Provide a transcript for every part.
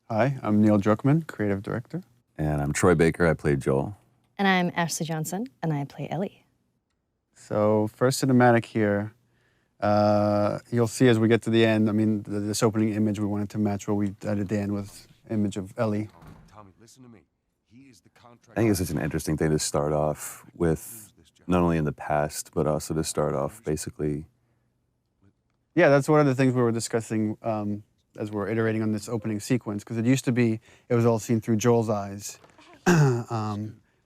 Hi, I'm Neil Druckmann, creative director. And I'm Troy Baker, I played Joel. And I'm Ashley Johnson, and I play Ellie. So first cinematic here, you'll see as we get to the end, I mean, this opening image, we wanted to match what we did at the end with image of Ellie. Tommy, listen to me. He is the contract. I think it's such an interesting thing to start off with, not only in the past, but also to start off basically. Yeah, that's one of the things we were discussing as we're iterating on this opening sequence, because it used to be, it was all seen through Joel's eyes. But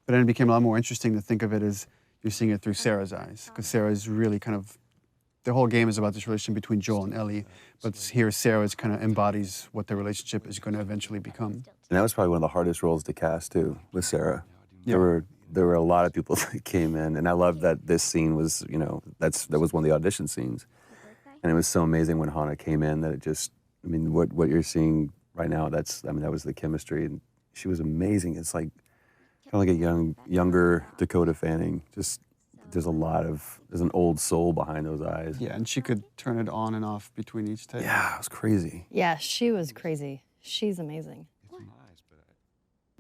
then it became a lot more interesting to think of it as you're seeing it through Sarah's eyes, because Sarah is really kind of, the whole game is about this relationship between Joel and Ellie, but here Sarah is kind of embodies what their relationship is going to eventually become. And that was probably one of the hardest roles to cast too, with Sarah. Yeah. There were a lot of people that came in, and I love that this scene was, you know, that was one of the audition scenes. And it was so amazing when Hannah came in that it just, I mean, what you're seeing right now, that was the chemistry, and she was amazing. It's like, kind of like a younger Dakota Fanning. Just, there's an old soul behind those eyes. Yeah, and she could turn it on and off between each take. Yeah, it was crazy. Yeah, she was crazy. She's amazing.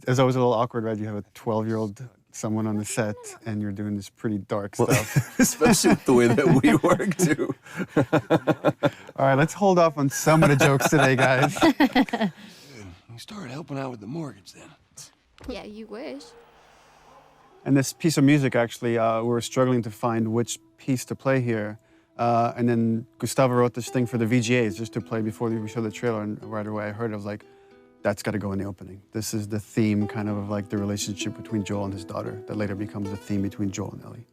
It's always a little awkward, right? You have a 12-year-old someone on the set, and you're doing this pretty dark stuff. Especially with the way that we work, too. All right, let's hold off on some of the jokes today, guys. Good. You started helping out with the mortgage then. Yeah, you wish. And this piece of music, actually, we were struggling to find which piece to play here. And then Gustavo wrote this thing for the VGAs just to play before we showed the trailer, and right away I heard it, I was like, that's got to go in the opening. This is the theme, kind of like the relationship between Joel and his daughter that later becomes the theme between Joel and Ellie.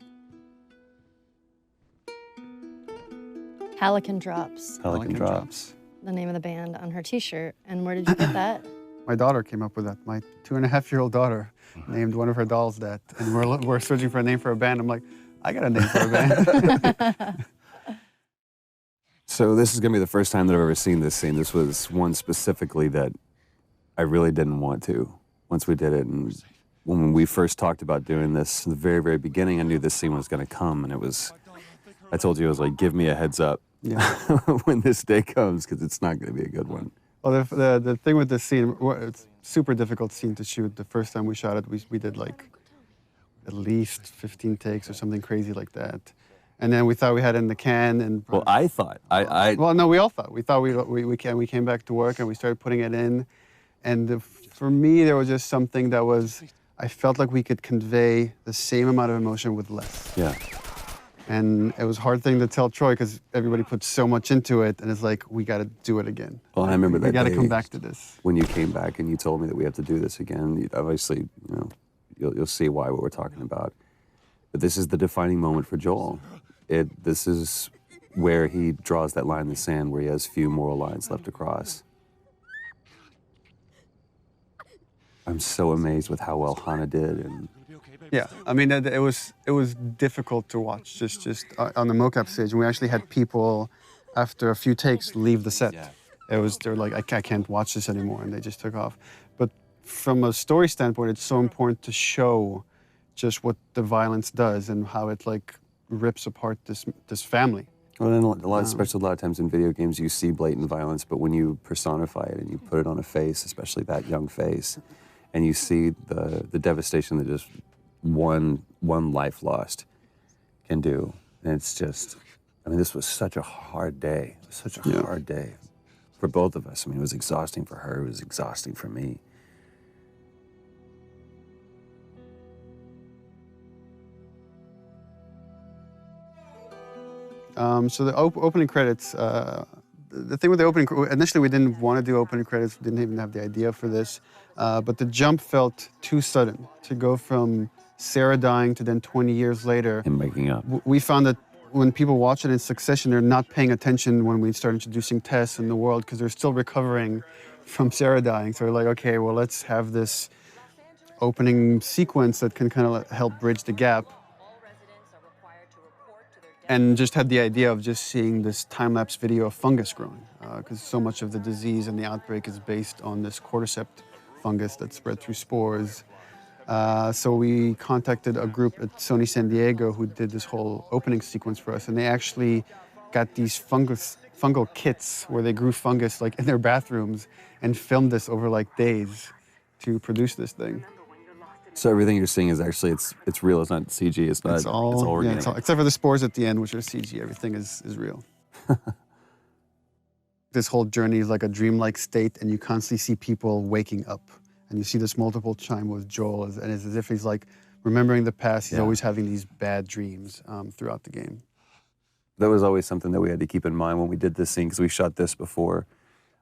Hallican Drops, Pelican Drops. the name of the band on her t-shirt. And where did you get that? My daughter came up with that. My 2.5-year-old daughter named one of her dolls that. And we're searching for a name for a band. I'm like, I got a name for a band. So this is going to be the first time that I've ever seen this scene. This was one specifically that I really didn't want to once we did it. And when we first talked about doing this in the very, very beginning, I knew this scene was going to come. And it was, I told you, I was like, give me a heads up when this day comes, because it's not going to be a good one. Well, the thing with this scene, it's a super difficult scene to shoot. The first time we shot it, we did like at least 15 takes or something crazy like that. And then we thought we had it in the can. And Well, I thought, well, no, we all thought. We thought we came back to work and we started putting it in. And for me, there was just something that was, I felt like we could convey the same amount of emotion with less. Yeah. And it was a hard thing to tell Troy because everybody put so much into it, and it's like, we got to do it again. Well, I remember that We got to day come back to this. when you came back and you told me that we have to do this again. Obviously, you know, you'll see why what we're talking about. But this is the defining moment for Joel. This is where he draws that line in the sand, where he has few moral lines left to cross. I'm so amazed with how well Hannah did, and Yeah, I mean, it was difficult to watch just on the mocap stage. And we actually had people, after a few takes, leave the set. They were like, I can't watch this anymore, and they just took off. But from a story standpoint, it's so important to show just what the violence does and how it like rips apart this family. well, then especially a lot of times in video games, you see blatant violence, but when you personify it and you put it on a face, especially that young face, and you see the devastation that just one life lost can do. And it's just, I mean, this was such a hard day. Such a hard day for both of us. I mean, it was exhausting for her. It was exhausting for me. So the opening credits, the thing with the opening, initially we didn't want to do opening credits, didn't even have the idea for this, but the jump felt too sudden to go from Sarah dying to then 20 years later. And making up. We found that when people watch it in succession, they're not paying attention when we start introducing Tess in the world because they're still recovering from Sarah dying. So we're like, okay, well, let's have this opening sequence that can kind of help bridge the gap. And just had the idea of just seeing this time-lapse video of fungus growing, because so much of the disease and the outbreak is based on this cordyceps fungus that's spread through spores. So we contacted a group at Sony San Diego who did this whole opening sequence for us, and they actually got these fungal kits where they grew fungus like in their bathrooms and filmed this over like days to produce this thing. So everything you're seeing is actually it's real. It's not CG. It's not. It's all organic. except for the spores at the end, which are CG. Everything is real. This whole journey is like a dreamlike state, and you constantly see people waking up, and you see this multiple time with Joel, and it's as if he's like remembering the past. He's always having these bad dreams throughout the game. That was always something that we had to keep in mind when we did this scene, because we shot this before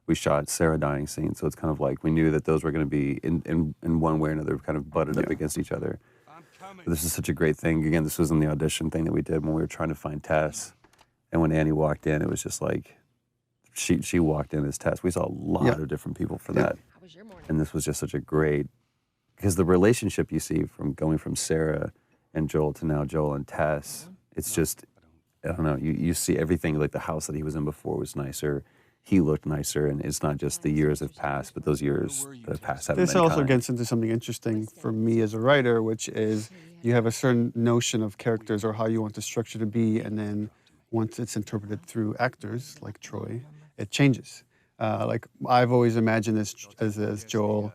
we shot Sarah dying scene. So it's kind of like we knew that those were going to be in one way or another kind of butted up against each other. But this is such a great thing. Again, this was in the audition thing that we did when we were trying to find Tess. And when Annie walked in, it was just like, she walked in as Tess. We saw a lot of different people for that. And this was just such a great, because the relationship you see from going from Sarah and Joel to now Joel and Tess, it's just, I don't know, you see everything, like the house that he was in before was nicer. He looked nicer, and it's not just the years have passed, but those years that have passed haven't This been also kind. gets into something interesting for me as a writer, which is you have a certain notion of characters or how you want the structure to be, and then once it's interpreted through actors like Troy, it changes. Like I've always imagined as Joel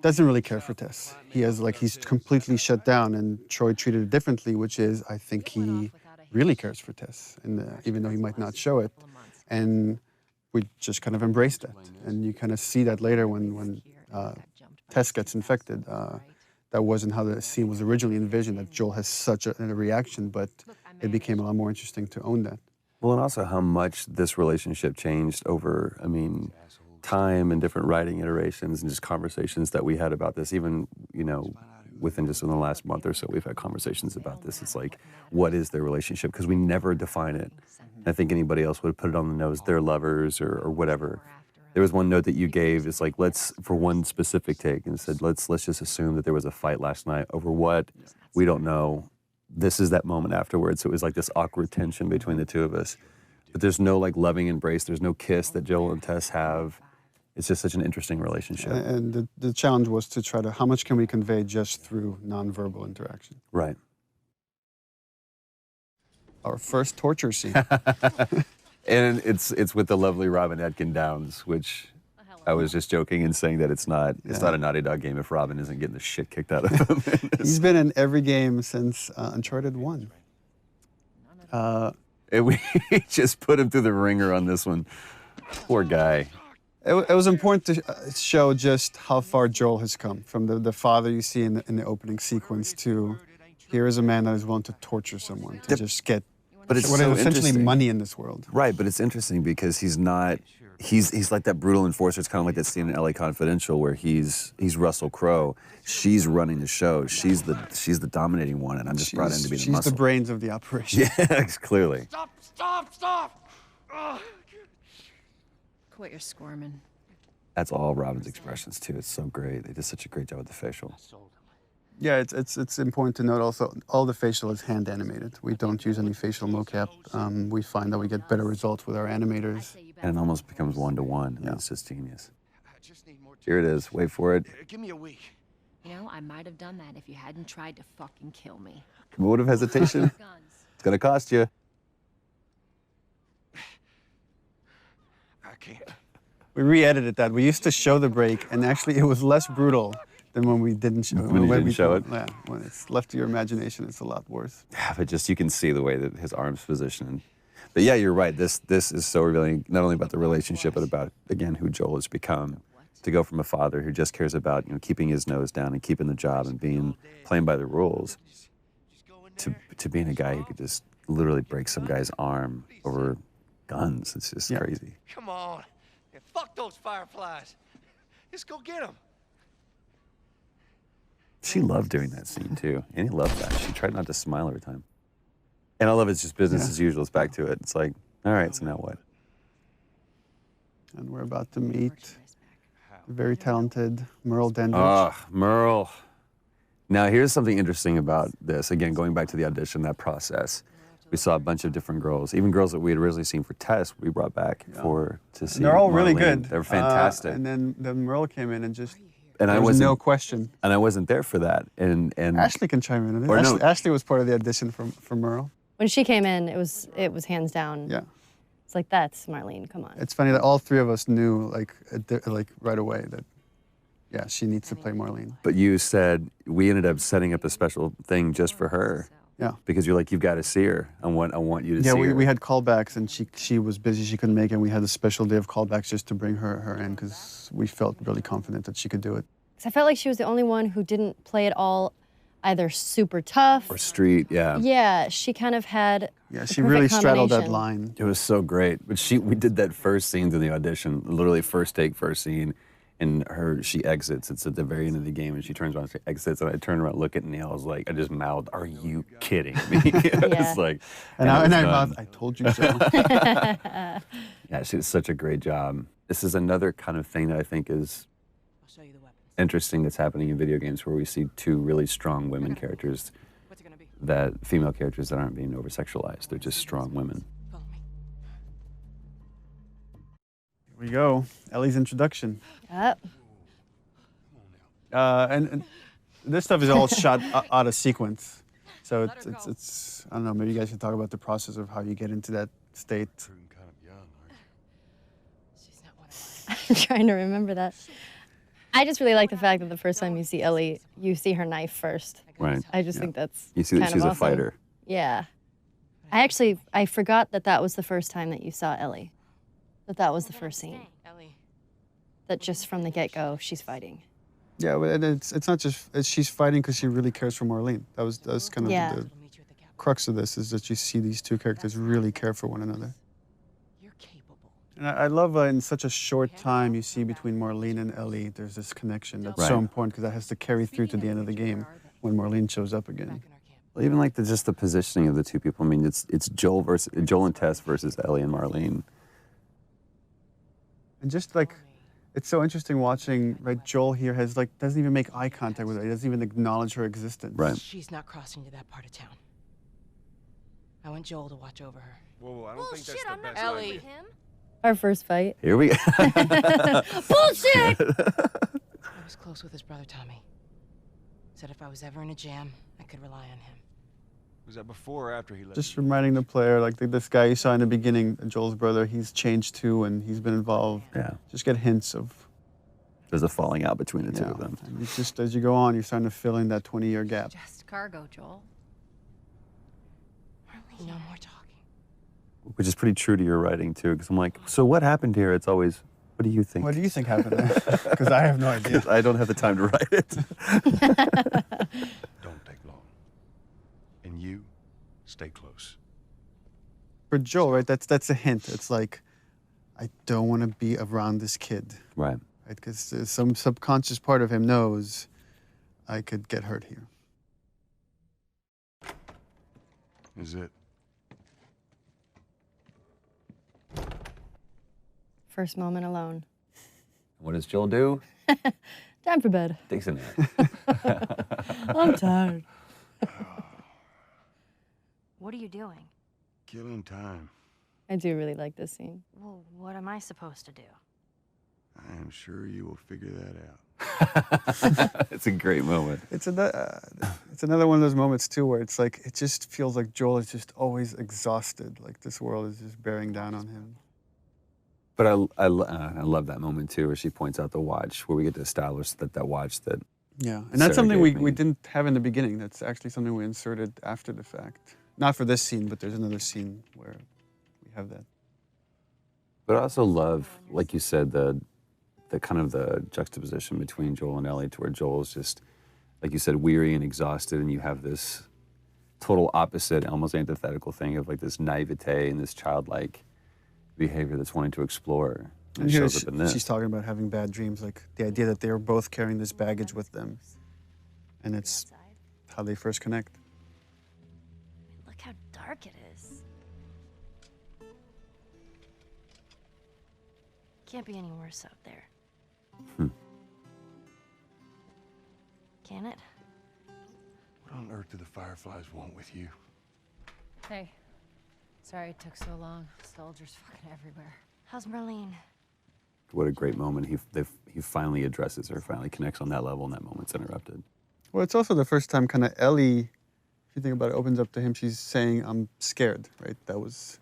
doesn't really care for Tess. He's completely shut down, and Troy treated it differently, which is I think he really cares for Tess, and even though he might not show it, and we just kind of embrace that. And you kind of see that later when Tess gets infected. That wasn't how the scene was originally envisioned, that Joel has such a reaction, but it became a lot more interesting to own that. Well, and also how much this relationship changed over, I mean, time and different writing iterations and just conversations that we had about this. Even, within just in the last month or so, we've had conversations about this. It's like, what is their relationship? Because we never define it. I think anybody else would have put it on the nose, they're lovers or whatever. There was one note that you gave, it's like, for one specific take, and it said, let's just assume that there was a fight last night over what, we don't know. This is that moment afterwards. So it was like this awkward tension between the two of us. But there's no like loving embrace, there's no kiss that Joel and Tess have. It's just such an interesting relationship. And the challenge was to try to, how much can we convey just through nonverbal interaction? Right. Our first torture scene. And it's with the lovely Robin Atkin Downs, which I was just joking and saying that it's not a Naughty Dog game if Robin isn't getting the shit kicked out of him. He's been in every game since Uncharted 1. And we just put him through the ringer on this one. Poor guy. It was important to show just how far Joel has come, from the father you see in the opening sequence to here is a man that is willing to torture someone to just get But it's what so is essentially interesting. money in this world. Right, but it's interesting because he's like that brutal enforcer. It's kind of like that scene in LA Confidential where he's Russell Crowe. She's running the show. She's the dominating one, and I'm just brought in to be the She's muscle. the brains of the operation. Yeah, clearly. Stop! Quit your squirming. That's all Robin's expressions too. It's so great. They did such a great job with the facial. Yeah, it's important to note also, all the facial is hand animated. We don't use any facial mocap. We find that we get better results with our animators. And it almost becomes one-to-one. And it's just genius. Here it is. Wait for it. Give me a week. I might have done that if you hadn't tried to fucking kill me. Vote of hesitation. It's gonna cost you. I can't. We re-edited that. We used to show the break, and actually it was less brutal than when we didn't show it. When you didn't show it? Yeah, when it's left to your imagination, it's a lot worse. Yeah, but just you can see the way that his arm's positioned. But yeah, you're right. This is so revealing, not only about the relationship, but about, again, who Joel has become. To go from a father who just cares about keeping his nose down and keeping the job and playing by the rules, to being a guy who could just literally break some guy's arm over guns. It's just crazy. Come on. Yeah, fuck those fireflies. Just go get them. She loved doing that scene too. Annie loved that. She tried not to smile every time. And I love it's just business as usual. It's back to it. It's like, all right, so now what? And we're about to meet the very talented Merle Dandridge. Ah, Merle. Now, here's something interesting about this. Again, going back to the audition, that process. We saw a bunch of different girls, even girls that we had originally seen for Tess, we brought back to see. And they're all really Marlene. good. They're fantastic. And then Merle came in and just, And there I was wasn't, no question. and I wasn't there for that. And Ashley can chime in on it. Or no. Ashley was part of the audition for Merle. When she came in, it was hands down. Yeah. It's like, that's Marlene, come on. It's funny that all three of us knew like right away that, yeah, she needs to play Marlene. But you said we ended up setting up a special thing just for her. Yeah. Because you're like, you've got to see her. I want you to Yeah, see her. we had callbacks, and she was busy. She couldn't make it. And we had a special day of callbacks just to bring her in because we felt really confident that she could do it. 'Cause I felt like she was the only one who didn't play it all either super tough. Or street, yeah. Yeah, she kind of had Yeah, the she perfect really straddled that combination. line. It was so great. But we did that first scene in the audition, literally first take, first scene. And she exits. It's at the very end of the game, and she turns around and she exits. And I turned around, look at Neil. I was like, I just mouthed, "Are you kidding me?" It's like, And it was I done. mouthed, "I told you so." Yeah, she did such a great job. This is another kind of thing that I think is interesting that's happening in video games, where we see two really strong women characters, female characters that aren't being over-sexualized. They're just strong women. Here we go. Ellie's introduction. Yep. And this stuff is all shot out of sequence. So it's I don't know, maybe you guys can talk about the process of how you get into that state. I'm trying to remember that. I just really like the fact that the first time you see Ellie, you see her knife first. Right. I just think that's You see that kind of she's a awesome. fighter. Yeah. I forgot that was the first time that you saw Ellie. That was the first scene. That just from the get-go, she's fighting. Yeah, and it's not just she's fighting because she really cares for Marlene. That's kind of Yeah. the crux of this, is that you see these two characters really care for one another. And I love in such a short time you see between Marlene and Ellie, there's this connection that's so Right. important, because that has to carry through to the end of the game when Marlene shows up again. Well, even like just the positioning of the two people. I mean, it's Joel and Tess versus Ellie and Marlene. And just like, it's so interesting watching, right, Joel here doesn't even make eye contact with her. He doesn't even acknowledge her existence. Right. She's not crossing to that part of town. I want Joel to watch over her. Whoa, I don't think that's the best Ellie. idea. Our first fight. Here we go. Bullshit! I was close with his brother Tommy. Said if I was ever in a jam, I could rely on him. Was that before or after he left? Just reminding the player, like this guy you saw in the beginning, Joel's brother, he's changed too, and he's been involved. Yeah. Just get hints of, There's a falling out between the two yeah. of them. And it's just, as you go on, you're starting to fill in that 20-year gap. Just cargo, Joel. No more talking. Which is pretty true to your writing too, because I'm like, so what happened here? It's always, what do you think? What do you think happened there? Because I have no idea. I don't have the time to write it. Don't take long. And you, stay close. For Joel, right, that's a hint. It's like, I don't want to be around this kid. Right. Right, because some subconscious part of him knows I could get hurt here. Is it? First moment alone. What does Joel do? Time for bed. Takes a nap. I'm tired. What are you doing? Killing time. I do really like this scene. Well, what am I supposed to do? I am sure you will figure that out. It's a great moment. It's another one of those moments too where it's like, it just feels like Joel is just always exhausted. Like this world is just bearing down on him. But I love that moment too, where she points out the watch, where we get to establish that watch that. Yeah, and Sarah that's something gave we me. didn't have in the beginning. That's actually something we inserted after the fact. Not for this scene, but there's another scene where we have that. But I also love, like you said, the kind of the juxtaposition between Joel and Ellie, to where Joel's just, like you said, weary and exhausted, and you have this total opposite, almost antithetical thing of like this naivete and this childlike behavior that's wanting to explore. And it here shows up in this. she's talking about having bad dreams, like the idea that they are both carrying this baggage with them, and it's how they first connect. Look how dark it is. Can't be any worse out there. Can it? What on earth do the Fireflies want with you? Hey. Sorry it took so long. Soldiers fucking everywhere. How's Marlene? What a great moment. He finally addresses her, finally connects on that level, and that moment's interrupted. Well, it's also the first time kind of Ellie If you think about it, opens up to him, she's saying, I'm scared, right? That was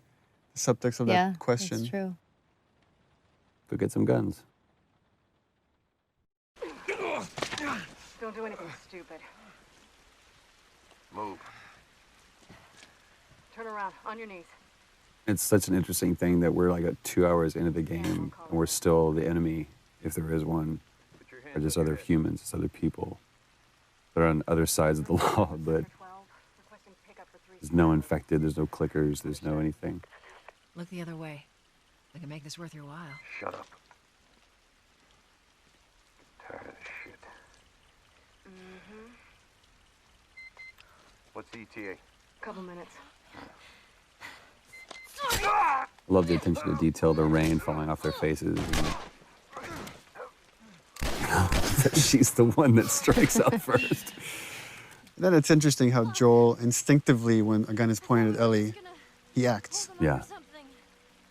the subtext of that question. That's true. Go get some guns. Don't do anything stupid. Move. Turn around, on your knees. It's such an interesting thing that we're like 2 hours into the game and we're still the enemy, if there is one, or just other humans, just other people. They're on other sides of the law, but there's no infected, there's no clickers, there's no anything. Look the other way. We can make this worth your while. Shut up. Tired of this shit. What's the ETA? Couple minutes. I love the attention to detail, the rain falling off their faces. She's the one that strikes out first. Then it's interesting how Joel instinctively, when a gun is pointed at Ellie, he acts. Yeah.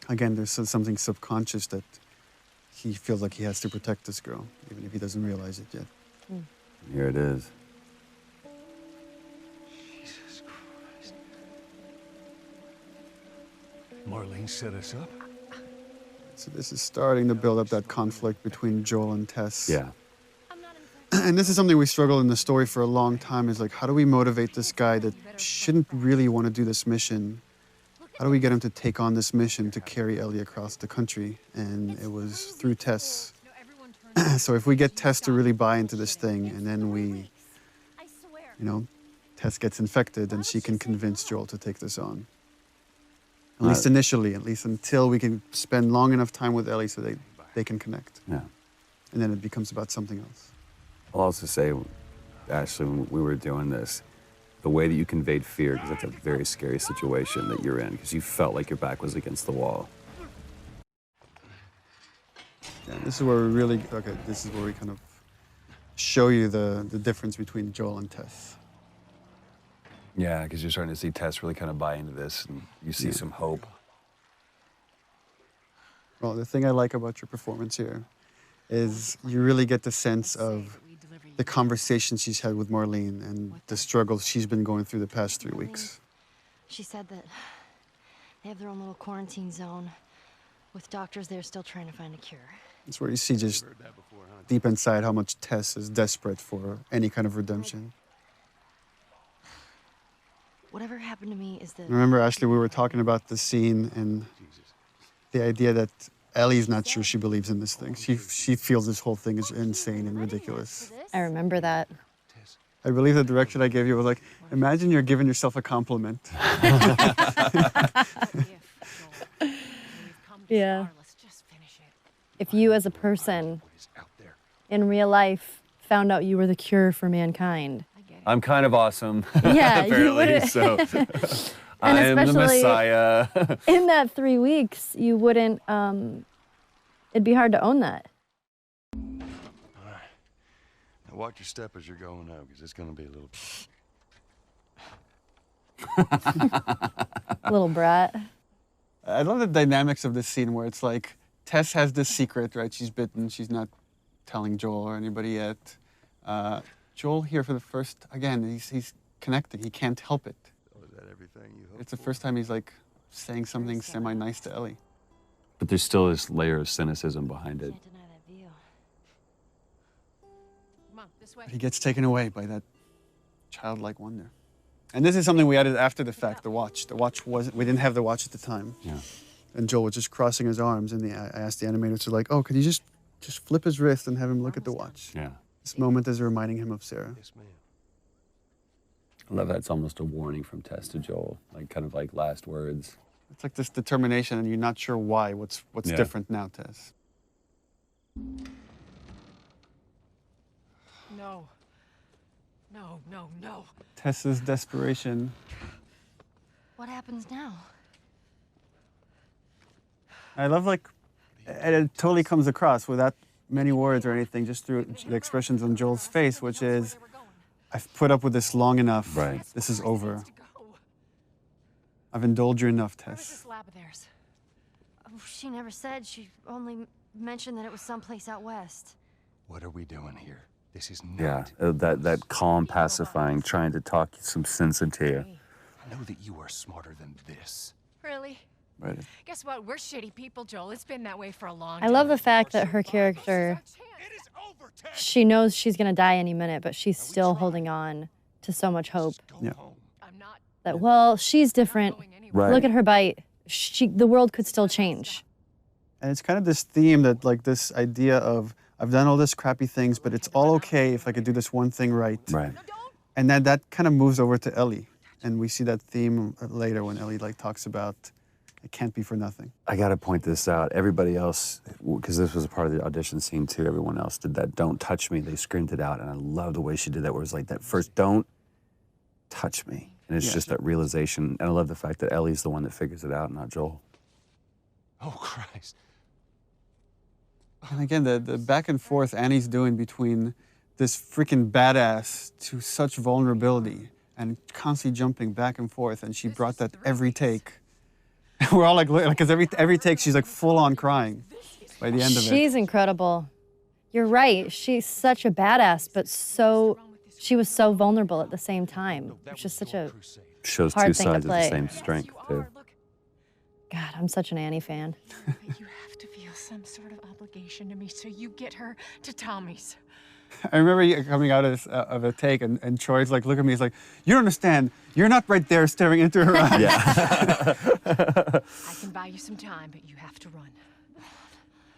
Again, there's something subconscious that he feels like he has to protect this girl, even if he doesn't realize it yet. Here it is. Jesus Christ. Marlene set us up? So this is starting to build up that conflict between Joel and Tess. Yeah. And this is something we struggled in the story for a long time, is like, how do we motivate this guy that shouldn't really want to do this mission? How do we get him to take on this mission to carry Ellie across the country? And it was through Tess. So if we get Tess to really buy into this thing, and then we, Tess gets infected, then she can convince Joel to take this on. At least initially, at least until we can spend long enough time with Ellie so they can connect. Yeah. And then it becomes about something else. I'll also say, Ashley, when we were doing this, the way that you conveyed fear, because that's a very scary situation that you're in, because you felt like your back was against the wall. Yeah, this is where this is where we kind of show you the difference between Joel and Tess. Yeah, because you're starting to see Tess really kind of buy into this, and you see some hope. Well, the thing I like about your performance here is you really get the sense of the conversation she's had with Marlene and the struggles she's been going through the past 3 weeks. She said that they have their own little quarantine zone with doctors there still trying to find a cure. It's where you see just deep inside how much Tess is desperate for any kind of redemption. Whatever happened to me is the... Remember, Ashley, we were talking about the scene and the idea that Ellie's not sure she believes in this thing. She feels this whole thing is insane and ridiculous. I remember that. I believe the direction I gave you was like, imagine you're giving yourself a compliment. Yeah. If you as a person in real life found out you were the cure for mankind. I'm kind of awesome. Yeah, you apparently, wouldn't. so And I am the especially Messiah. in that 3 weeks, you wouldn't, it'd be hard to own that. All right. Now watch your step as you're going out, because it's going to be a little... Little brat. I love the dynamics of this scene where it's like Tess has this secret, right? She's bitten. She's not telling Joel or anybody yet. Joel here for the first, again, he's connected. He can't help it. Oh, is that everything you hoped It's the first time he's like saying something semi-nice to Ellie. But there's still this layer of cynicism behind it. Can't deny that view. Come on, this way. He gets taken away by that childlike wonder. And this is something we added after the fact, the watch. The watch wasn't, we didn't have the watch at the time. Yeah. And Joel was just crossing his arms, and I asked the animators to like, oh, could you just flip his wrist and have him look at the watch? Yeah. This moment is reminding him of Sarah. Yes, ma'am. I love that it's almost a warning from Tess to Joel, like kind of like last words. It's like this determination, and you're not sure why. What's Yeah. different now, Tess? No. No, no, no. Tess's desperation. What happens now? I love and it totally comes across without many words or anything, just through the expressions on Joel's face, which is, I've put up with this long enough. Right. This is over. I've indulged you enough, Where's Tess. this lab of theirs? Oh, she never said. She only mentioned that it was someplace out west. What are we doing here? This is Yeah, not. that calm, pacifying, trying to talk some sense into you. I know that you are smarter than this. Really? Right. Guess what? We're shitty people, Joel. It's been that way for a long I time. love the fact that her character, It is over, Tess. she knows she's gonna die any minute, but she's still holding on to so much hope Go Yeah. home. I'm not that, well, she's different. going anywhere. Right. Look at her bite. The world could still change. And it's kind of this theme that, like, this idea of, I've done all this crappy things, but it's all okay if I could do this one thing right. Right. And then that kind of moves over to Ellie. And we see that theme later when Ellie, like, talks about it can't be for nothing. I got to point this out. Everybody else, because this was a part of the audition scene too, everyone else did that "don't touch me." They screamed it out. And I love the way she did that, where it was like that first, "don't touch me." And it's Yeah. just that realization. And I love the fact that Ellie's the one that figures it out, not Joel. Oh, Christ. And again, the back and forth Annie's doing between this freaking badass to such vulnerability and constantly jumping back and forth. And she brought that every take. We're all like, because every take she's like full on crying by the end of it. She's incredible. You're right. She's such a badass, but she was so vulnerable at the same time. It's just such a, Shows Hard two thing to sides of the play. same strength too. God, I'm such an Annie fan. You have to feel some sort of obligation to me, so you get her to Tommy's. I remember you coming out of a take, and Troy's like, look at me, he's like, you don't understand. You're not right there staring into her eyes. Yeah. I can buy you some time, but you have to run.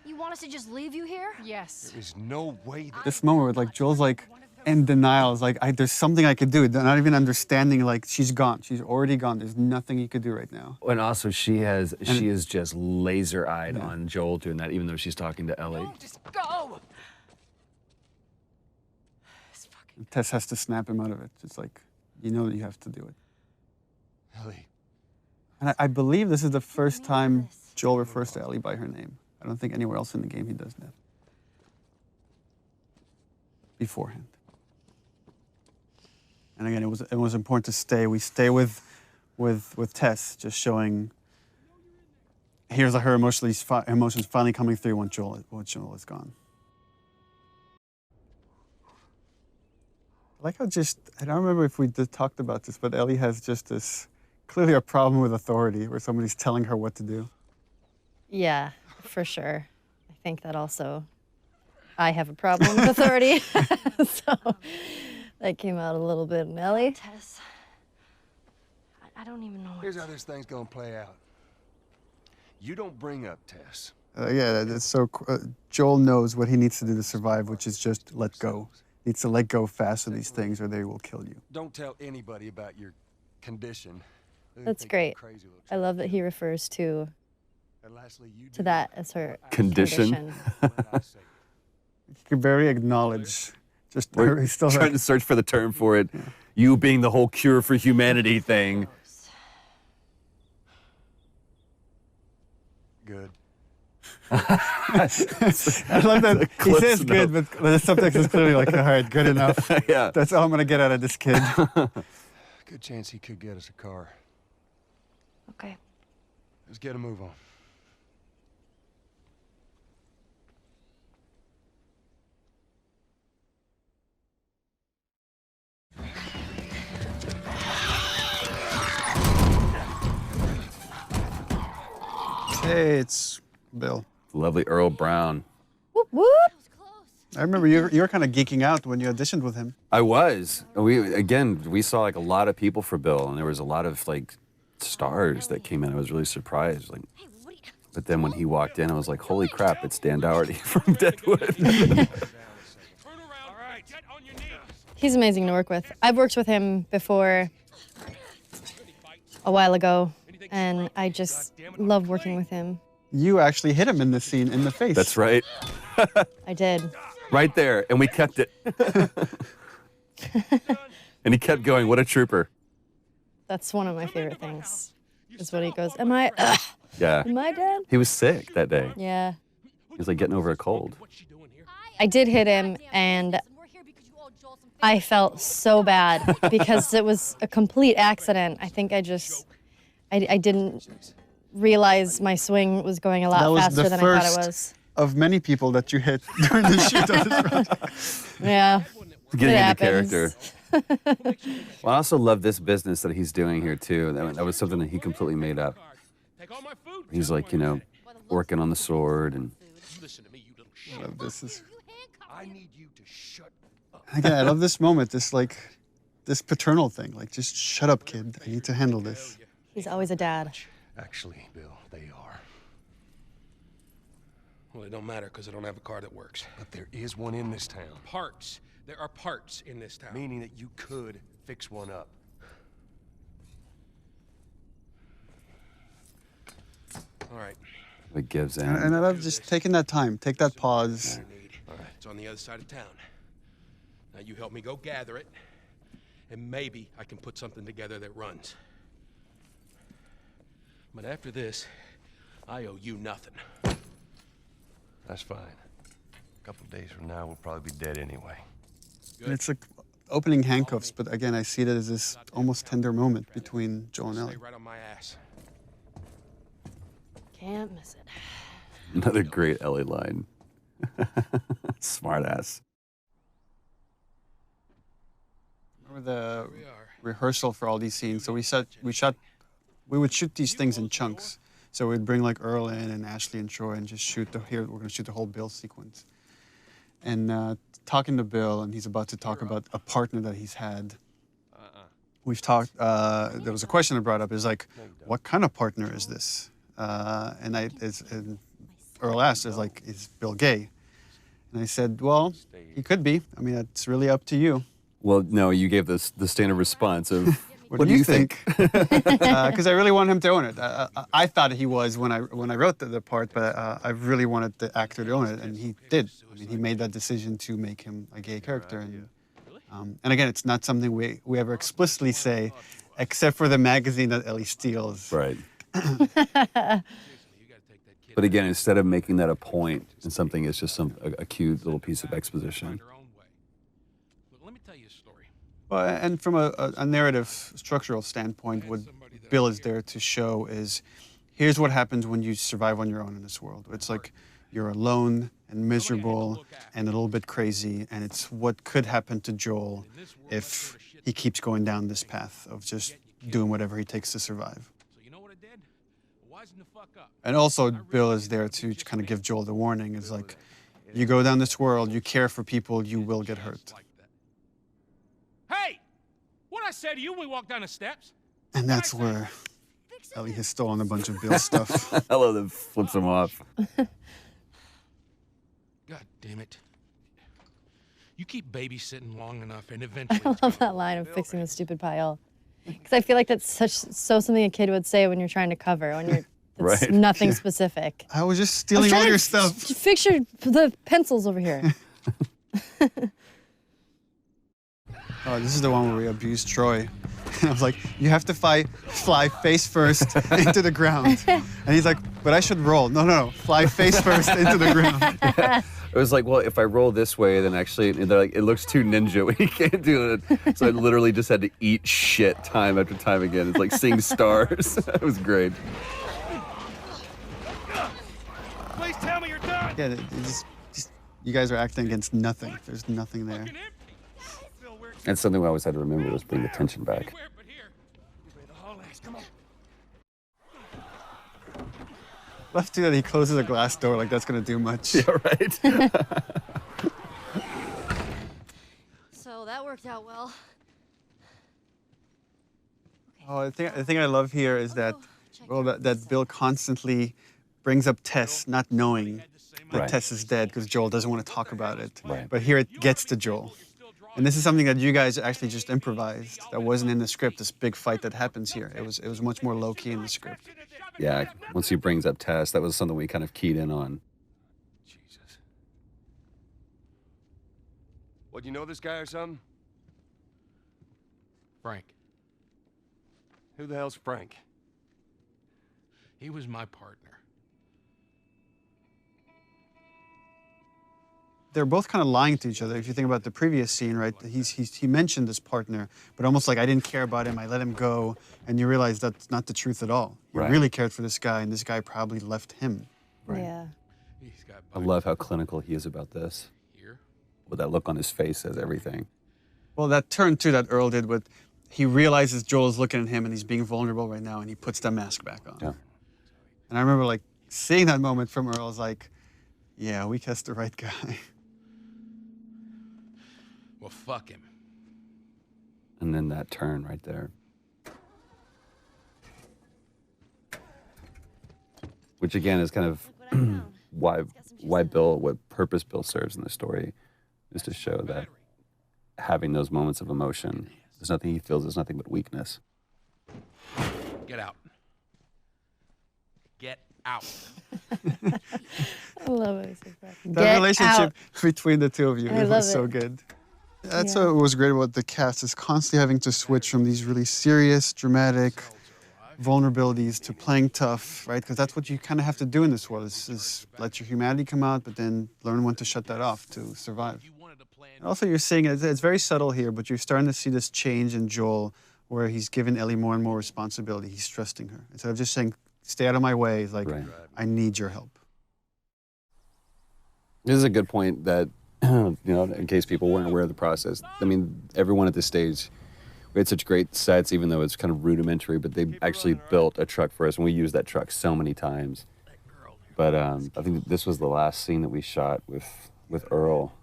You want us to just leave you here? Yes. There's no way that... This moment where, like, Joel's like in denial. It's like, there's something I could do. They're not even understanding, like, she's gone. She's already gone. There's nothing he could do right now. And also, she is just laser-eyed on Joel doing that, even though she's talking to Ellie. No, just go! This fucking... Tess has to snap him out of it. It's like, you know that you have to do it. Ellie. And I believe this is the first time Joel refers to Ellie by her name. I don't think anywhere else in the game he does that. Beforehand. And again, it was important to stay. We stay with Tess, just showing. Here's her emotions finally coming through when Joel is gone. I like how I don't remember if we talked about this, but Ellie has just this clearly a problem with authority, where somebody's telling her what to do. Yeah, for sure. I think that also, I have a problem with authority. So that came out a little bit in Ellie. Tess, I don't even know what Here's how this thing's gonna play out. You don't bring up Tess. Yeah, that's so. Joel knows what he needs to do to survive, which is just let go. Needs to let go fast of these things, or they will kill you. Don't tell anybody about your condition. They'll That's think you're great. crazy little I love that he refers to And lastly, you to do that as her Condition. what I say. He can barely acknowledge. Just We're he's still trying to search for the term for it. You being the whole cure for humanity thing. Good. I love that he Close says enough. good, but the subtext is clearly like, all right, good enough. Yeah. That's all I'm gonna get out of this kid. Good chance he could get us a car. Okay. Let's get a move on. Hey, it's Bill. Lovely Earl Brown. whoop whoop. I remember you were kind of geeking out when you auditioned with him. I was. We saw like a lot of people for Bill, and there was a lot of like stars that came in. I was really surprised. Like, but then when he walked in, I was like, holy crap, it's Dan Dougherty from Deadwood. He's amazing to work with. I've worked with him before a while ago, and I just love working with him. You actually hit him in this scene in the face. That's right. I did. Right there, and we kept it. And he kept going, what a trooper. That's one of my favorite things, is when he goes, am I Yeah. dead? He was sick that day. Yeah. He was like getting over a cold. I did hit him, and I felt so bad because it was a complete accident. I think I didn't realize my swing was going a That lot was faster the than I thought first it was. of many people that you hit during the shoot of this project. Yeah. Getting It into happens. character. Well, I also love this business that he's doing here too. That was something that he completely made up. He's like, you know, working on the sword and. I love this. I need you to shut up. Again, I love this moment, this paternal thing. Like, just shut up, kid. I need to handle this. He's always a dad. Actually, Bill, they are. Well, it don't matter because I don't have a car that works. But there is one in this town. Parts. There are parts in this town. Meaning that you could fix one up. All right. It gives in. And I love just taking that time, take that pause. All right. It's on the other side of town. Now you help me go gather it, and maybe I can put something together that runs. But after this, I owe you nothing. That's fine. A couple days from now, we'll probably be dead anyway. And it's like opening handcuffs, but again, I see it as this almost tender moment between Joel and Ellie. Stay right on my ass. Can't miss it. Another great Ellie line. Smart ass. Remember the rehearsal for all these scenes? So we would shoot these things in chunks. So we'd bring like Earl in and Ashley and Troy and just shoot we're going to shoot the whole Bill sequence. And talking to Bill, and he's about to talk about a partner that he's had. We've talked, there was a question that brought up, is like, what kind of partner is this? And Earl asked, is Bill gay? And I said, well, he could be. I mean, it's really up to you. Well, no, you gave the standard response of, What do you think? Because I really want him to own it. I thought he was when I wrote the part, but I really wanted the actor to own it, and he did. I mean, he made that decision to make him a gay character. And again, it's not something we ever explicitly say, except for the magazine that Ellie steals. Right. But again, instead of making that a point in something, it's just a cute little piece of exposition. Let me tell you a story. Well, and from a narrative structural standpoint, what Bill is there to show is, here's what happens when you survive on your own in this world. It's like you're alone and miserable and a little bit crazy, and it's what could happen to Joel if he keeps going down this path of just doing whatever he takes to survive. So you know what I did? Wisen the fuck up. And also, Bill is there to kind of give Joel the warning. It's like, you go down this world, you care for people, you will get hurt. Hey! What'd I say to you when we walked down the steps? And that's where Ellie has stolen a bunch of Bill's stuff. I love that flips him off. God damn it. You keep babysitting long enough and eventually I love that line of fixing the stupid pile. Because I feel like that's something a kid would say when you're trying to cover, when you're Right. nothing specific. I was just stealing all your stuff. Fix the pencils over here. Oh, this is the one where we abused Troy. And I was like, you have to fly face first into the ground. And he's like, but I should roll. No, fly face first into the ground. It was like, well, if I roll this way, then actually, they're like, it looks too ninja. We can't do it. So I literally just had to eat shit time after time again. It's like seeing stars. It was great. Please tell me you're done. Yeah, just you guys are acting against nothing. There's nothing there. That's something we always had to remember, was bring the tension back. Left too that he closes a glass door like that's gonna do much. Yeah, right. So that worked out well. Oh, the thing I love here is that, that Bill constantly brings up Tess, not knowing that Right. Tess is dead because Joel doesn't want to talk about it. Right. But here it gets to Joel. And this is something that you guys actually just improvised. That wasn't in the script, this big fight that happens here. It was much more low-key in the script. Yeah, once he brings up Tess, that was something we kind of keyed in on. Jesus. What, you know this guy or something? Frank, Who the hell's Frank? he was my partner. They're both kind of lying to each other. If you think about the previous scene, right? He mentioned this partner, but almost like, I didn't care about him, I let him go, and you realize that's not the truth at all. He Right. really cared for this guy, and this guy probably left him. Right. Yeah. He's got I love how clinical he is about this. here. but that look on his face says everything. Well, that turn too that Earl did with, he realizes Joel is looking at him and he's being vulnerable right now, and he puts that mask back on. Yeah. And I remember like seeing that moment from Earl, I was like, yeah, we cast the right guy. Well, fuck him. And then that turn right there. Which again is kind of what purpose Bill serves in the story, is to show that having those moments of emotion, there's nothing he feels, there's nothing but weakness. Get out. Get out. I love it. That relationship between the two of you I was love so it. good. That's what was great about the cast, is constantly having to switch from these really serious, dramatic vulnerabilities to playing tough, right? Because that's what you kind of have to do in this world, is let your humanity come out, but then learn when to shut that off to survive. And also, you're seeing, it's very subtle here, but you're starting to see this change in Joel, where he's given Ellie more and more responsibility. He's trusting her. Instead of just saying, stay out of my way, he's like, Right. I need your help. This is a good point that, in case people weren't aware of the process. I mean, everyone at this stage, we had such great sets, even though it's kind of rudimentary, but they actually built a truck for us, and we used that truck so many times. But I think this was the last scene that we shot with Earl.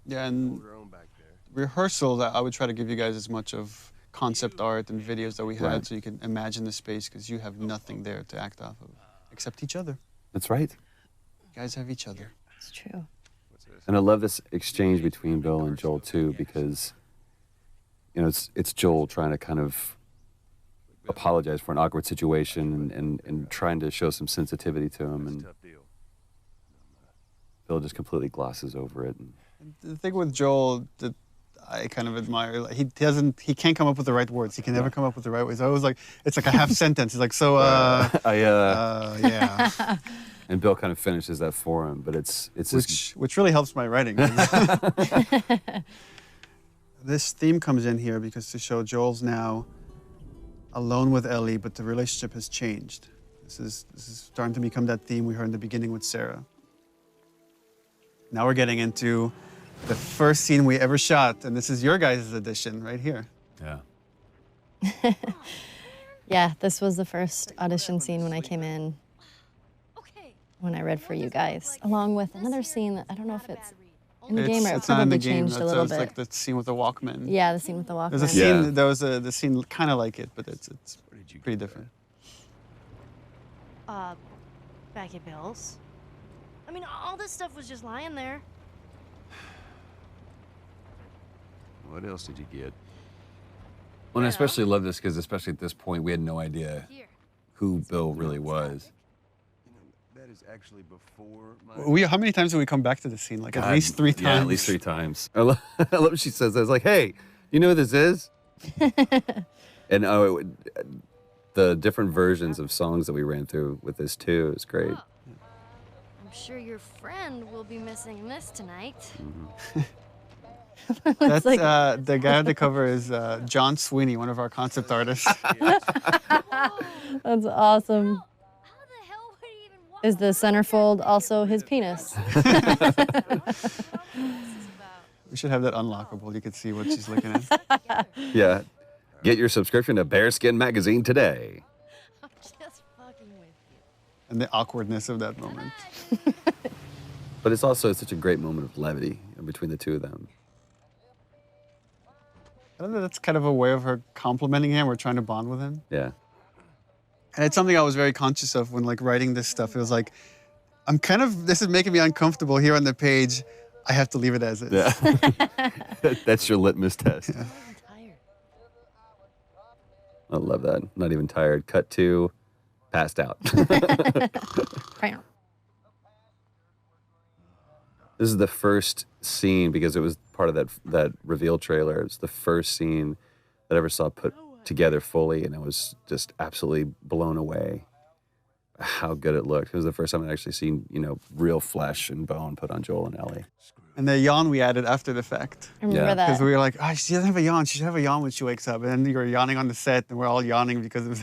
Yeah, and rehearsal, that I would try to give you guys as much of concept art and videos that we had, Right. so you can imagine the space, because you have nothing there to act off of, except each other. That's right. You guys have each other. It's true. And I love this exchange between Bill and Joel too, because it's Joel trying to kind of apologize for an awkward situation and trying to show some sensitivity to him, and Bill just completely glosses over it. The thing with Joel that I kind of admire, like, he can't come up with the right words. He can never come up with the right words. I was like, it's like a half sentence. He's like, so, yeah. And Bill kind of finishes that for him, but it's Which really helps my writing. This theme comes in here because to show Joel's now alone with Ellie, but the relationship has changed. This is starting to become that theme we heard in the beginning with Sarah. Now we're getting into the first scene we ever shot, and this is your guys' edition right here. yeah. Yeah, this was the first audition scene when I came in, when I read for you guys, along with another scene that I don't know if it's in the game or it It's not in the probably game. changed a little It's bit. like the scene with the Walkman. Yeah, the scene with the Walkman. There's a scene. There was the scene kind of like it, but it's pretty different. Back at Bill's. I mean, all this stuff was just lying there. What else did you get? Well, and I especially love this because, especially at this point, we had no idea who Bill really was. That is actually before How many times did we come back to this scene? Like God, at least 3 times. Yeah, at least 3 times. I love what she says. I was like, hey, you know who this is? And the different versions of songs that we ran through with this too is great. I'm sure your friend will be missing this tonight. That's the guy on the cover is John Sweeney, one of our concept artists. That's awesome. Is the centerfold also his penis? We should have that unlockable. You could see what she's looking at. Yeah. Get your subscription to Bearskin Magazine today. I'm just fucking with you. And the awkwardness of that moment. But it's also such a great moment of levity between the two of them. I don't know, that's kind of a way of her complimenting him or trying to bond with him. Yeah. And it's something I was very conscious of when like writing this stuff. It was like, this is making me uncomfortable here on the page. I have to leave it as is. Yeah. That's your litmus test. Yeah. I love that. Not even tired. Cut to passed out. This is the first scene, because it was part of that reveal trailer. It's the first scene that I ever saw put together fully, and I was just absolutely blown away how good it looked. It was the first time I'd actually seen, real flesh and bone put on Joel and Ellie. And the yawn we added after the fact. I remember Because that. we were like, she doesn't have a yawn. She should have a yawn when she wakes up. And then you were yawning on the set, and we're all yawning because it's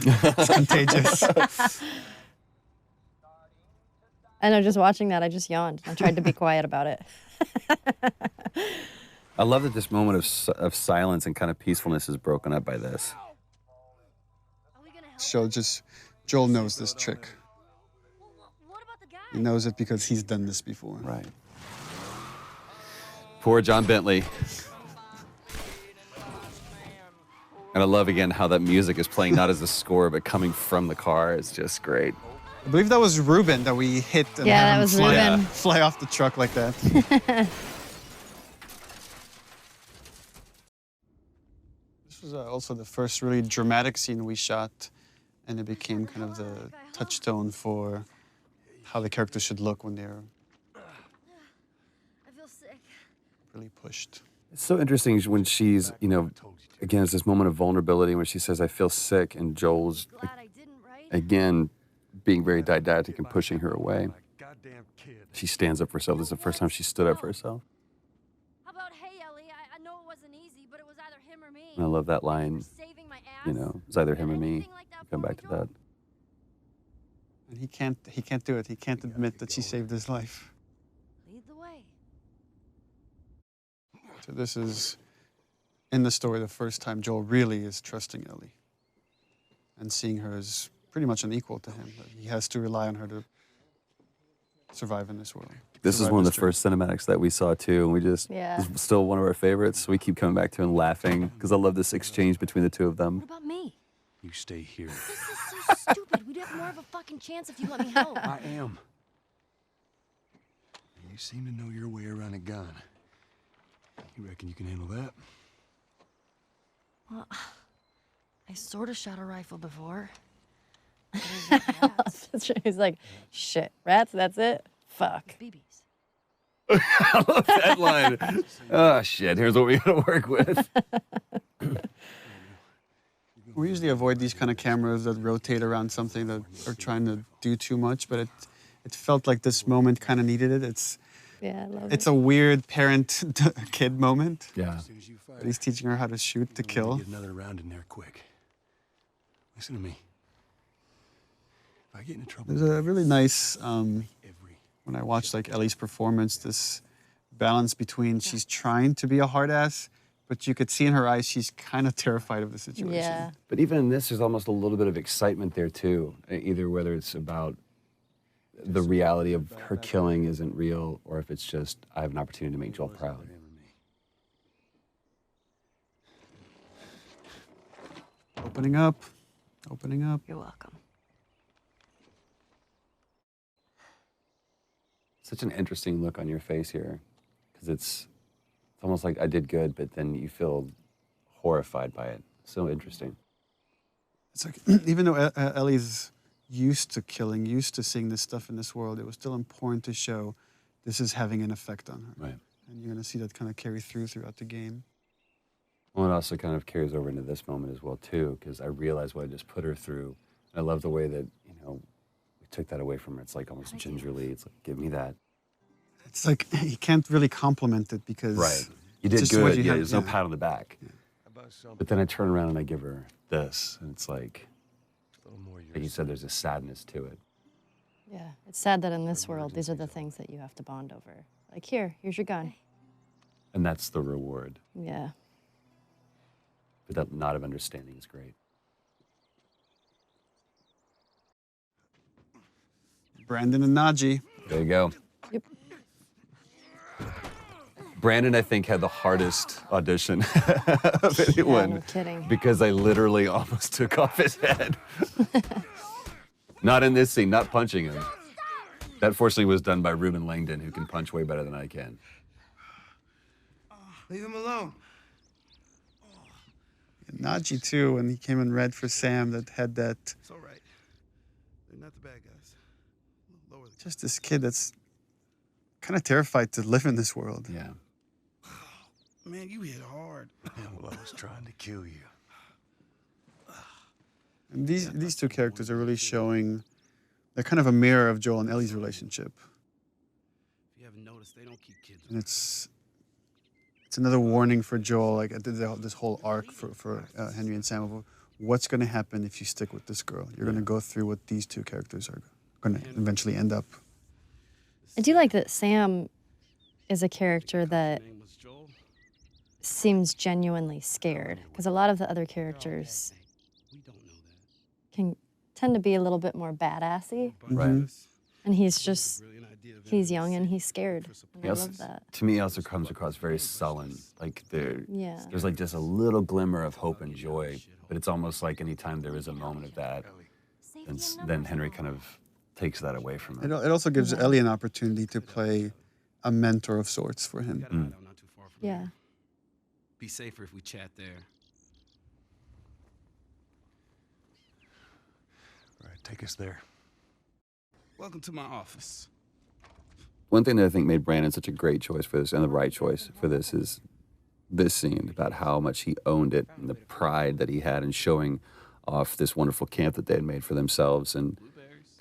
contagious. I know, just watching that, I just yawned. I tried to be quiet about it. I love that this moment of silence and kind of peacefulness is broken up by this. So just, Joel knows this trick. He knows it because he's done this before. Right. Poor John Bentley. And I love, again, how that music is playing not as a score, but coming from the car. It's just great. I believe that was Ruben that we hit and Yeah, had that him was fly, Ruben. fly off the truck like that. This was also the first really dramatic scene we shot, and it became kind of the touchstone for how the characters should look when they're really pushed. It's so interesting when she's, you know, again, it's this moment of vulnerability when she says, I feel sick, and Joel's, again, being very didactic and pushing her away. She stands up for herself. This is the first time she stood up for herself. How about, hey, Ellie, I know it wasn't easy, but it was either him or me. And I love that line, Saving my ass. you know, it's either him or me. Come back to that. And he can't do it. He can't admit that she saved his life. Lead the way. So this is, in the story, the first time Joel really is trusting Ellie and seeing her as pretty much an equal to him. That he has to rely on her to survive in this world. This is one of the first cinematics that we saw too, and we just, Yeah. it's still one of our favorites. We keep coming back to it and laughing because I love this exchange between the two of them. What about me? You stay here. This is so stupid. We'd have more of a fucking chance if you let me help. I am. You seem to know your way around a gun. You reckon you can handle that? Well, I sort of shot a rifle before. He's like, shit, rats, that's it? Fuck. BBs. I love that line. Oh, shit, here's what we gotta work with. We usually avoid these kind of cameras that rotate around something that are trying to do too much, but it felt like this moment kind of needed it. Yeah, I love It's it. a weird parent-kid moment. Yeah. As soon as you fire, But he's teaching her how to shoot to kill. Get another round in there quick. Listen to me. If I get into trouble, There's a really nice, every when I watched like Ellie's performance, this balance between she's trying to be a hard ass, but you could see in her eyes she's kind of terrified of the situation. Yeah. But even in this, there's almost a little bit of excitement there too. Either whether it's about the reality of her killing isn't real, or if it's just, I have an opportunity to make Joel proud. Opening up, opening up. You're welcome. Such an interesting look on your face here, because it's almost like I did good, but then you feel horrified by it. So interesting. It's like, even though Ellie's used to killing, used to seeing this stuff in this world, it was still important to show this is having an effect on her. Right. And you're going to see that kind of carry throughout the game. Well, it also kind of carries over into this moment as well, too, because I realized what I just put her through. And I love the way that, you know, we took that away from her. It's like almost gingerly. It's like, give me that. It's like, you can't really compliment it because... Right. You it's did just what good. you Yeah, have- there's no yeah. pat on the back. Yeah. But then I turn around and I give her this. And it's like a little more you said, there's a sadness to it. Yeah. It's sad that in this world, these are the things that you have to bond over. Like, here's your gun. And that's the reward. Yeah. But that knot of understanding is great. Brandon and Najee. There you go. Yep. Brandon, I think, had the hardest audition of anyone. Yeah, no kidding. Because I literally almost took off his head. Not in this scene, not punching him. That fortunately was done by Ruben Langdon, who can punch way better than I can. Leave him alone. And Najee, too, when he came in red for Sam, that had that... It's all right. They're not the bad guys. Lower the... Just this kid that's kind of terrified to live in this world. Yeah. Man, you hit hard. Well, I was trying to kill you. And these two characters are really showing... They're kind of a mirror of Joel and Ellie's relationship. If you haven't noticed, they don't keep kids. And it's another warning for Joel, like this whole arc for Henry and Sam of what's going to happen if you stick with this girl. You're going to go through what these two characters are going to eventually end up. I do like that Sam is a character that seems genuinely scared, because a lot of the other characters can tend to be a little bit more badassy. Right. And he's young and he's scared. And I Also, love that. to me, he also comes across very sullen. Like Yeah. there's like just a little glimmer of hope and joy, but it's almost like anytime there is a moment of that, then Henry kind of takes that away from him. It also gives Ellie an opportunity to play a mentor of sorts for him. Yeah. Be safer if we chat there. All right, take us there. Welcome to my office. One thing that I think made Brandon such a great choice for this, and the right choice for this, is this scene about how much he owned it and the pride that he had in showing off this wonderful camp that they had made for themselves, and kind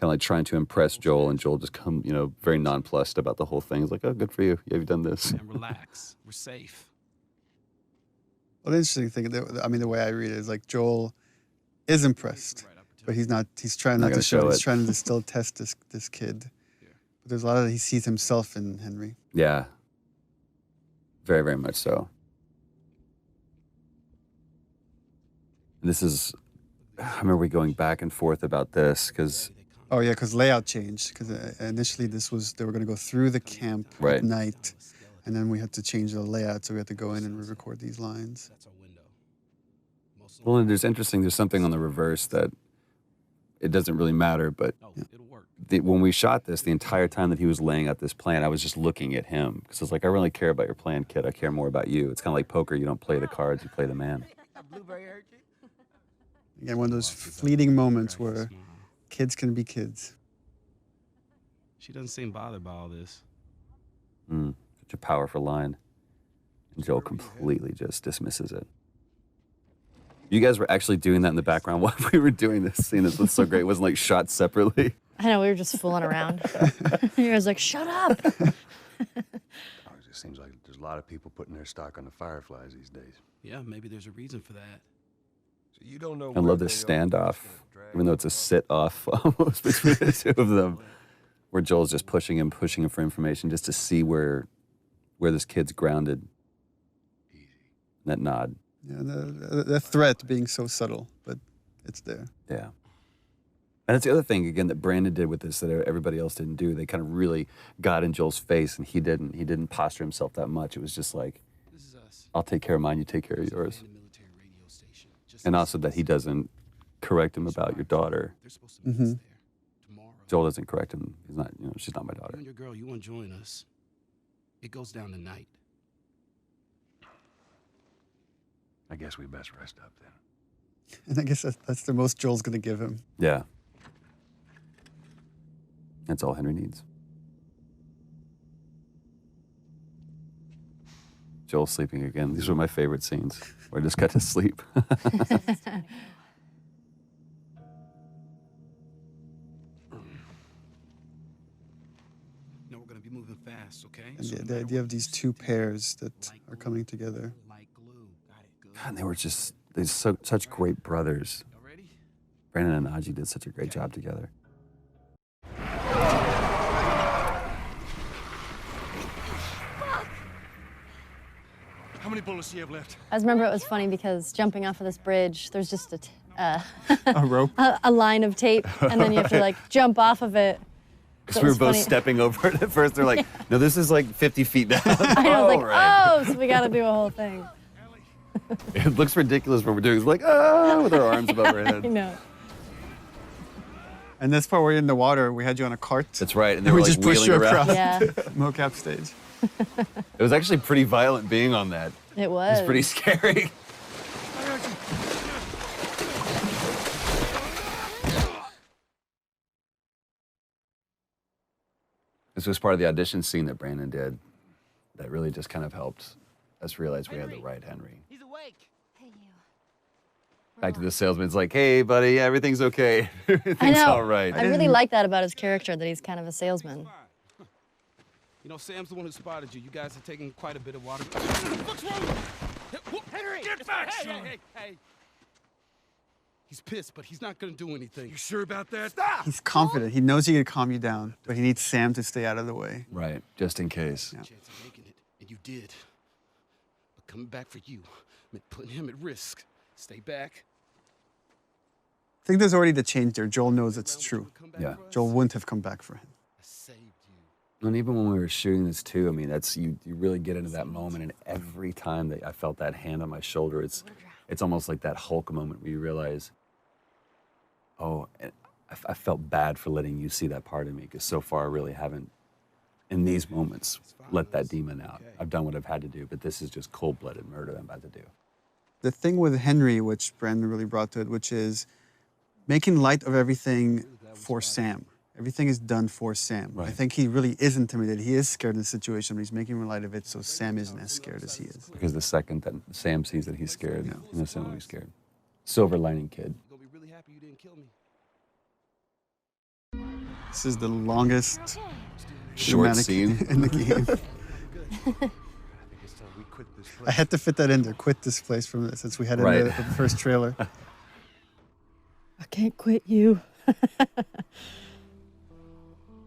of like trying to impress Joel, and Joel just very nonplussed about the whole thing. He's like, oh, good for you. Yeah, you've done this. And relax. We're safe. Well, the interesting thing, the way I read it is like Joel is impressed, but he's not. He's trying not to show it. He's trying to still test this kid. But there's a lot of he sees himself in Henry. Yeah. Very, very much so. And this is, I remember we going back and forth about this because. Oh yeah, because layout changed. Because initially they were going to go through the camp at night, and then we had to change the layout, so we had to go in and re-record these lines. Well, and there's something on the reverse that it doesn't really matter, but when we shot this, the entire time that he was laying out this plan, I was just looking at him because I was like, I really care about your plan, kid. I care more about you. It's kind of like poker. You don't play the cards, you play the man. Again, one of those fleeting moments where kids can be kids. She doesn't seem bothered by all this. Such a powerful line. And Joel completely just dismisses it. You guys were actually doing that in the background while we were doing this scene. This was so great. It wasn't like shot separately. I know, we were just fooling around. You guys like, shut up. It just seems like there's a lot of people putting their stock on the Fireflies these days. Yeah, maybe there's a reason for that. So you don't know. I love this standoff, even though it's a sit-off almost between the two of them, where Joel's just pushing him for information just to see where this kid's grounded. Easy. That nod. Yeah, the threat being so subtle, but it's there. Yeah. And it's the other thing, again, that Brandon did with this that everybody else didn't do. They kind of really got in Joel's face, and he didn't. He didn't posture himself that much. It was just like, I'll take care of mine, you take care of yours. And also that he doesn't correct him about your daughter. Mm-hmm. Joel doesn't correct him. He's not, she's not my daughter. You and your girl, you want to join us? It goes down tonight. I guess we best rest up then. And I guess that's the most Joel's going to give him. Yeah. That's all Henry needs. Joel sleeping again. These were my favorite scenes where I just got to sleep. No, we're going to be moving fast, okay? And the idea of these two pairs that are coming together. God, they were just such great brothers. Brandon and Najee did such a great job together. How many bullets do you have left? I just remember it was funny because jumping off of this bridge, there's just A rope? a line of tape, and then you have to like jump off of it. Because we were both stepping over it at first. They're like, no, this is like 50 feet down. I was like, so we got to do a whole thing. It looks ridiculous what we're doing. It's like, with our arms above our head. I know. And this part where you're in the water, we had you on a cart. That's right. And they we were like just pushed wheeling you around. across Yeah. mocap stage. It was actually pretty violent being on that. It was. It's pretty scary. This was part of the audition scene that Brandon did that really just kind of helped us realize we had the right Henry. He's awake. Hey, you. Back to the salesman. It's like, hey, buddy, everything's okay. I Everything's know. all right. I really like that about his character, that he's kind of a salesman. You know, Sam's the one who spotted you. You guys are taking quite a bit of water. What's wrong? Henry! Get back, son! Hey. He's pissed, but he's not gonna do anything. You sure about that? Stop! He's confident. He knows he can calm you down, but he needs Sam to stay out of the way. Right, just in case. Yeah. Chance of making you did. But coming back for you meant putting him at risk. Stay back. I think there's already the change there. Joel knows it's true. Yeah. Joel wouldn't have come back for him. I saved you. And even when we were shooting this too, I mean, that's you really get into that moment, and every time that I felt that hand on my shoulder, it's almost like that Hulk moment where you realize, oh, I felt bad for letting you see that part of me, because so far I really haven't, in these moments, let that demon out. I've done what I've had to do, but this is just cold-blooded murder I'm about to do. The thing with Henry, which Brandon really brought to it, which is making light of everything for Sam. Everything is done for Sam. Right. I think he really is intimidated. He is scared in the situation, but he's making light of it so Sam isn't as scared as he is. Because the second that Sam sees that he's scared, Innocent will be scared. Silver lining kid. You're gonna be really happy you didn't kill me. This is the longest Short cinematic scene. in the game. I had to fit that in there. Quit this place from this, since we had it in the first trailer. I can't quit you.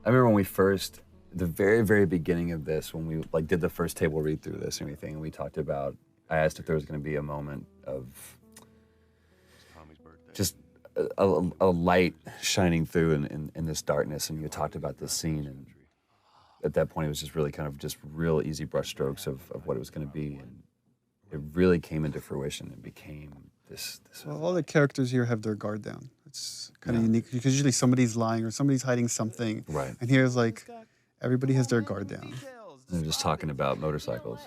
I remember when we first, the very, very beginning of this, when we like did the first table read through this and everything, and we talked about, I asked if there was going to be a moment of just a light shining through in this darkness, and you talked about this scene, and at that point it was just really kind of just real easy brush strokes of what it was going to be, and it really came into fruition and became this Well, all the characters here have their guard down. It's kind of unique, because usually somebody's lying or somebody's hiding something. Right. And here's like, everybody has their guard down. They're just talking about motorcycles.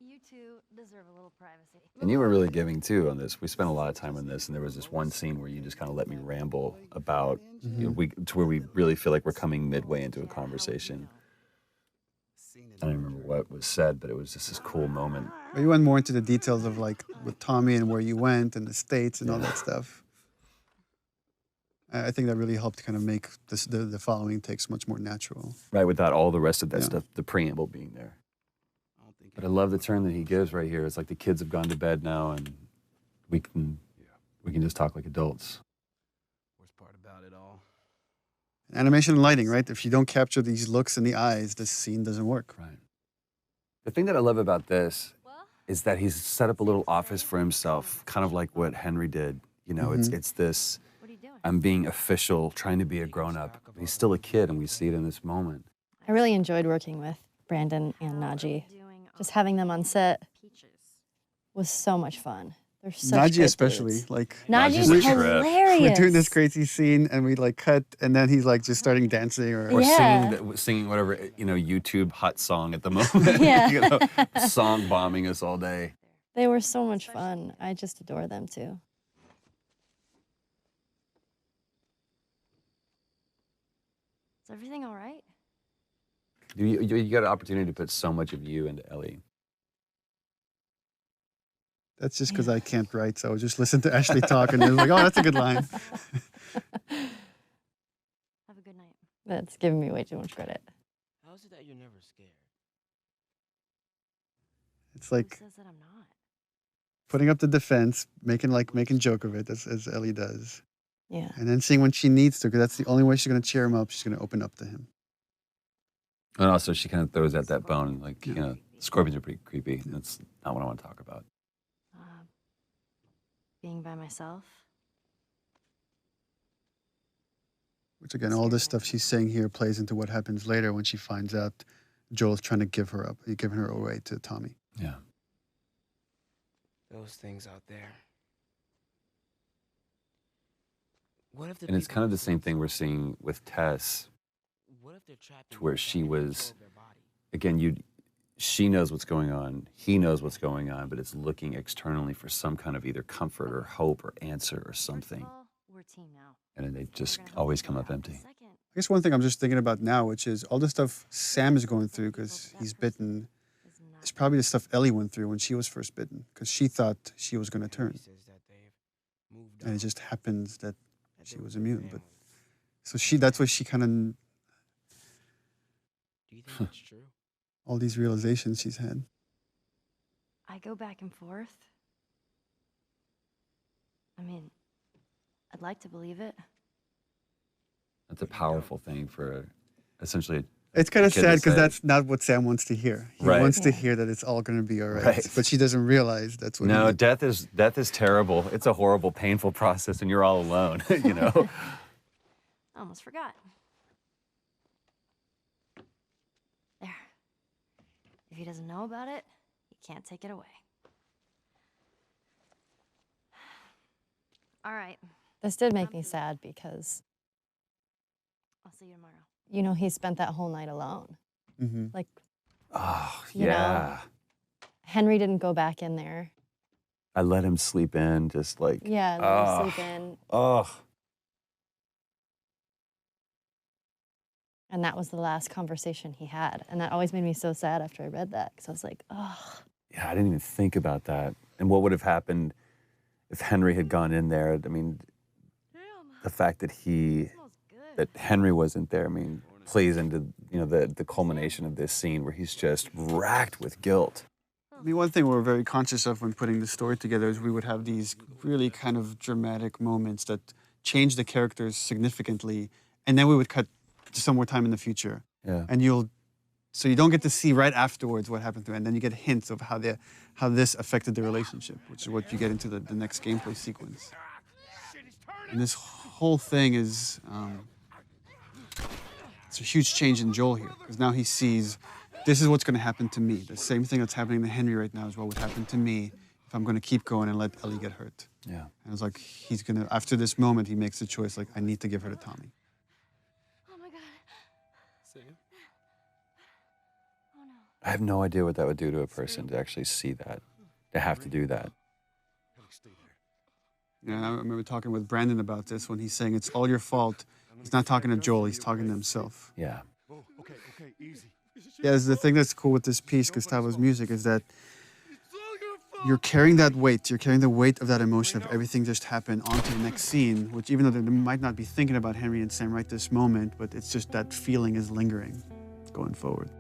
You two deserve a little privacy. And you were really giving too on this. We spent a lot of time on this, and there was this one scene where you just kind of let me ramble about, you know, to where we really feel like we're coming midway into a conversation. I don't remember what was said, but it was just this cool moment. But you went more into the details of like with Tommy and where you went and the States and all that stuff. I think that really helped kind of make this, the following takes much more natural. Right, without all the rest of that stuff, the preamble being there. But I love the turn that he gives right here. It's like the kids have gone to bed now, and we can just talk like adults. Worst part about it all. Animation and lighting, right? If you don't capture these looks in the eyes, this scene doesn't work. Right. The thing that I love about this is that he's set up a little office for himself, kind of like what Henry did. You know, it's this, I'm being official, trying to be a grown-up. But he's still a kid, and we see it in this moment. I really enjoyed working with Brandon and Najee. Just having them on set was so much fun. They're such Najee good especially, dudes. like Najee's a trip. hilarious. we're doing this crazy scene and we like cut, and then he's like just starting dancing or Yeah. Singing whatever, you know, YouTube hot song at the moment. Yeah. You know, song bombing us all day. They were so much fun. I just adore them too. Is everything all right? You got an opportunity to put so much of you into Ellie. That's just because I can't write, so I just listen to Ashley talk and then like, oh, that's a good line. Have a good night. That's giving me way too much credit. How is it that you're never scared? It's like Who says that I'm not? putting up the defense, making joke of it, as Ellie does. Yeah. And then seeing when she needs to, because that's the only way she's going to cheer him up. She's going to open up to him. And also, she kind of throws out that bone, like, you know, scorpions are pretty creepy. That's not what I want to talk about. Being by myself. Which again, all this stuff she's saying here plays into what happens later when she finds out Joel's trying to give her up, giving her away to Tommy. Yeah. Those things out there. What if the And it's people kind of who the same sleep thing we're so seeing with Tess, What if they're trapped to in where your she body and was, control their body? again, she knows what's going on, he knows what's going on, but it's looking externally for some kind of either comfort or hope or answer or something. First of all, we're a team now. And then they just We're gonna help always each come other up out. empty. Second, I guess one thing I'm just thinking about now, which is all the stuff Sam is going through because he's bitten, is not is probably the stuff Ellie went through when she was first bitten, because she thought she was going to turn. He says that they've moved And it on, just happens that that she they was were immune. But family. so that's what she kind of, Do you think that's true? all these realizations she's had. I go back and forth. I mean, I'd like to believe it. That's a powerful thing for essentially It's kind of kid sad to because say. that's not what Sam wants to hear. He Right. wants to Yeah. hear that it's all going to be all right. Right. But she doesn't realize that's what No, he death is terrible. It's a horrible, painful process, and you're all alone. You know. I almost forgot. There. If he doesn't know about it, he can't take it away. All right. This did make me sad because, I'll see you tomorrow. you know, he spent that whole night alone. Mm-hmm. Like, Oh, You yeah. Henry didn't go back in there. I let him sleep in, just like. Yeah, let him sleep in. Oh. And that was the last conversation he had. And that always made me so sad after I read that. Because I was like, oh. Yeah, I didn't even think about that. And what would have happened if Henry had gone in there? I mean, the fact that Henry wasn't there, I mean, plays into, you know, the culmination of this scene where he's just racked with guilt. I mean, one thing we're very conscious of when putting the story together is we would have these really kind of dramatic moments that change the characters significantly, and then we would cut to some more time in the future. Yeah. And so you don't get to see right afterwards what happened to it, and then you get hints of how this affected the relationship, which is what you get into the next gameplay sequence. And this whole thing is, it's a huge change in Joel here, because now he sees, this is what's going to happen to me. The same thing that's happening to Henry right now is what would happen to me if I'm going to keep going and let Ellie get hurt. Yeah. And it's like, he's going to, after this moment, he makes the choice, like, I need to give her to Tommy. Oh my god. Sam? Oh no. I have no idea what that would do to a person to actually see that, to have to do that. Yeah, I remember talking with Brandon about this when he's saying it's all your fault. He's not talking to Joel, he's talking to himself. Yeah. Okay, easy. Yeah, the thing that's cool with this piece, Gustavo's music, is that you're carrying that weight. You're carrying the weight of that emotion of everything just happened onto the next scene, which even though they might not be thinking about Henry and Sam right this moment, but it's just that feeling is lingering going forward.